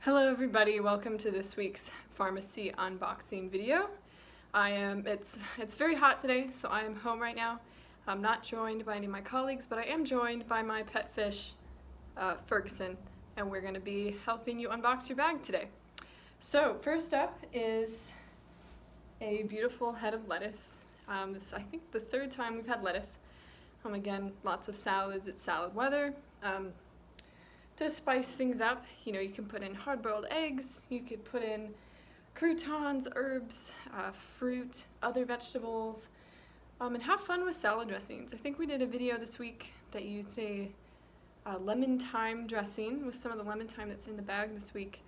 Hello everybody, welcome to this week's FARMacy unboxing video. It's very hot today, so I am home right now. I'm not joined by any of my colleagues, but I am joined by my pet fish, Ferguson, and we're going to be helping you unbox your bag today. So first up is a beautiful head of lettuce. This is, I think, the third time we've had lettuce. Again, lots of salads, it's salad weather. To spice things up, you can put in hard-boiled eggs, you could put in croutons, herbs, fruit, other vegetables, and have fun with salad dressings. I think we did a video this week that used a lemon thyme dressing with some of the lemon thyme that's in the bag this week.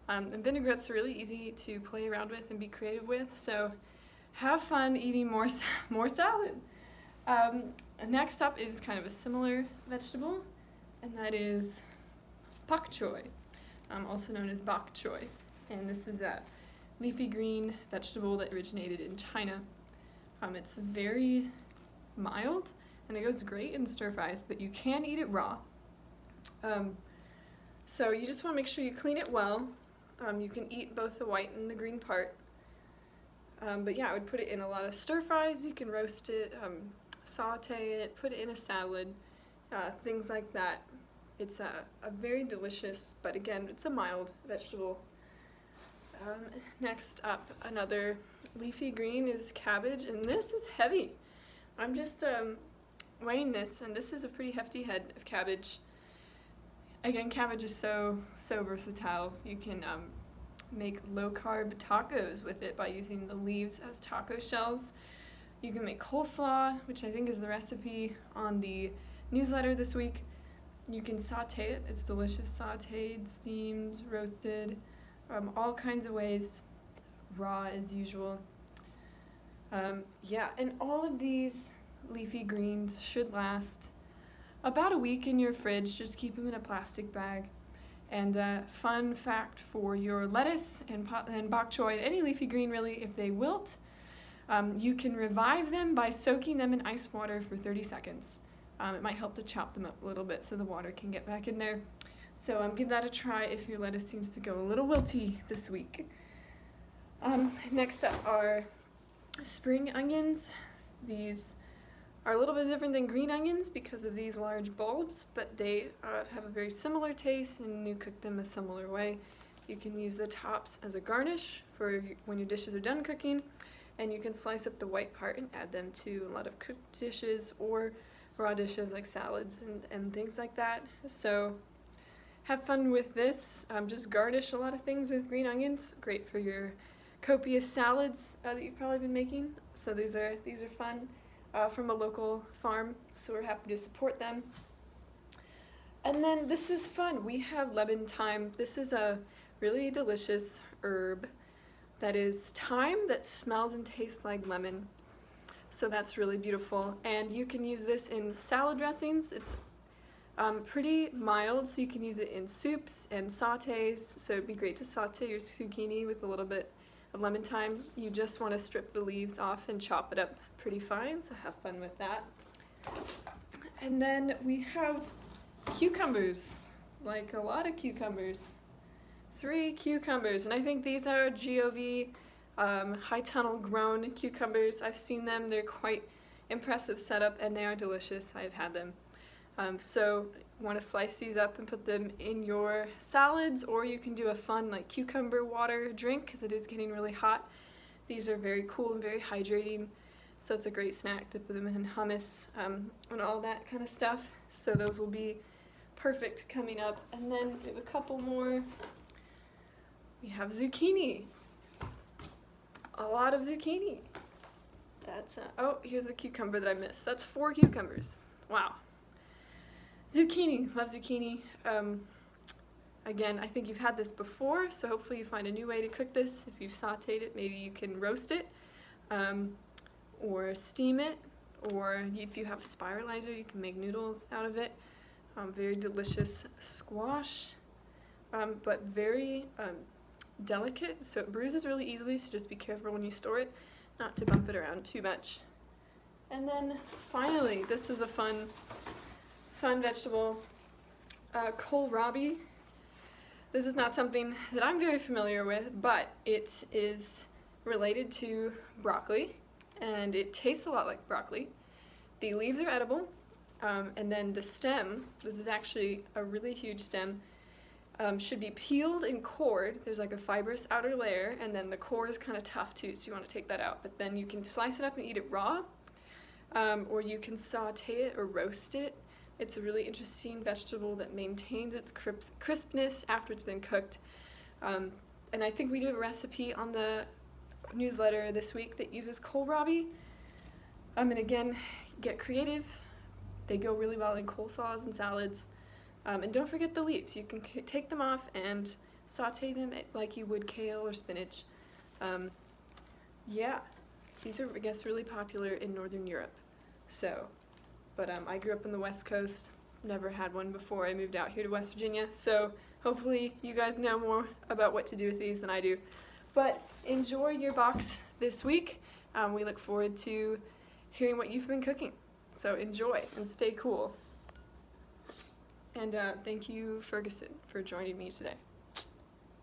And vinaigrette's really easy to play around with and be creative with, so have fun eating more salad. Next up is kind of a similar vegetable, and that is Bok Choy, also known as Bok Choy, and this is a leafy green vegetable that originated in China. It's very mild and it goes great in stir fries, but you can eat it raw. So you just want to make sure you clean it well. You can eat both the white and the green part, but yeah, I would put it in a lot of stir fries. You can roast it, saute it, put it in a salad, things like that. It's a very delicious, but again, it's a mild vegetable. Next up, another leafy green is cabbage, and this is heavy. I'm just weighing this, and this is a pretty hefty head of cabbage. Again, cabbage is so versatile. You can make low-carb tacos with it by using the leaves as taco shells. You can make coleslaw, which I think is the recipe on the newsletter this week. You can saute it, it's delicious, sauteed, steamed, roasted, all kinds of ways, raw as usual. Yeah, and all of these leafy greens should last about a week in your fridge. Just keep them in a plastic bag. And fun fact for your lettuce and bok choy, and any leafy green really, if they wilt, you can revive them by soaking them in ice water for 30 seconds. It might help to chop them up a little bit so the water can get back in there. So give that a try if your lettuce seems to go a little wilty this week. Next up are spring onions. These are a little bit different than green onions because of these large bulbs, but they have a very similar taste, and you cook them a similar way. You can use the tops as a garnish for when your dishes are done cooking, and you can slice up the white part and add them to a lot of cooked dishes or raw dishes like salads and things like that. So have fun with this. Just garnish a lot of things with green onions. Great for your copious salads that you've probably been making. So these are fun from a local farm, so we're happy to support them. And then this is fun. We have lemon thyme. This is a really delicious herb that is thyme that smells and tastes like lemon. So that's really beautiful, and you can use this in salad dressings. It's pretty mild, so you can use it in soups and sautés. So it'd be great to saute your zucchini with a little bit of lemon thyme. You just want to strip the leaves off and chop it up pretty fine, so have fun with that. And then we have cucumbers, like a lot of cucumbers. 3 cucumbers, and I think these are GOV high tunnel grown cucumbers. I've seen them, they're quite impressive setup, and they are delicious. I've had them. So want to slice these up and put them in your salads, or you can do a fun like cucumber water drink because it is getting really hot. These are very cool and very hydrating, so it's a great snack to put them in hummus and all that kind of stuff. So those will be perfect coming up. And then we have a couple more. We have zucchini. A lot of zucchini. That's oh, here's a cucumber that I missed. That's 4 cucumbers. Wow. Zucchini. Love zucchini. Again, I think you've had this before, so hopefully you find a new way to cook this. If you've sauteed it, maybe you can roast it, or steam it, or if you have a spiralizer, you can make noodles out of it. Very delicious squash, but very delicate, so it bruises really easily, so just be careful when you store it not to bump it around too much. And then finally, this is a fun vegetable, kohlrabi. This is not something that I'm very familiar with, but it is related to broccoli, and it tastes a lot like broccoli. The leaves are edible, and then the stem, this is actually a really huge stem, should be peeled and cored. There's like a fibrous outer layer, and then the core is kind of tough too, so you want to take that out. But then you can slice it up and eat it raw, or you can saute it or roast it. It's a really interesting vegetable that maintains its crispness after it's been cooked. And I think we do a recipe on the newsletter this week that uses kohlrabi. And again, get creative. They go really well in coleslaws and salads. And don't forget the leaves. You can take them off and saute them like you would kale or spinach. Yeah, these are, I guess, really popular in Northern Europe. So, but I grew up on the West Coast, never had one before I moved out here to West Virginia, so hopefully you guys know more about what to do with these than I do. But enjoy your box this week. We look forward to hearing what you've been cooking. So enjoy and stay cool. And thank you, Ferguson, for joining me today.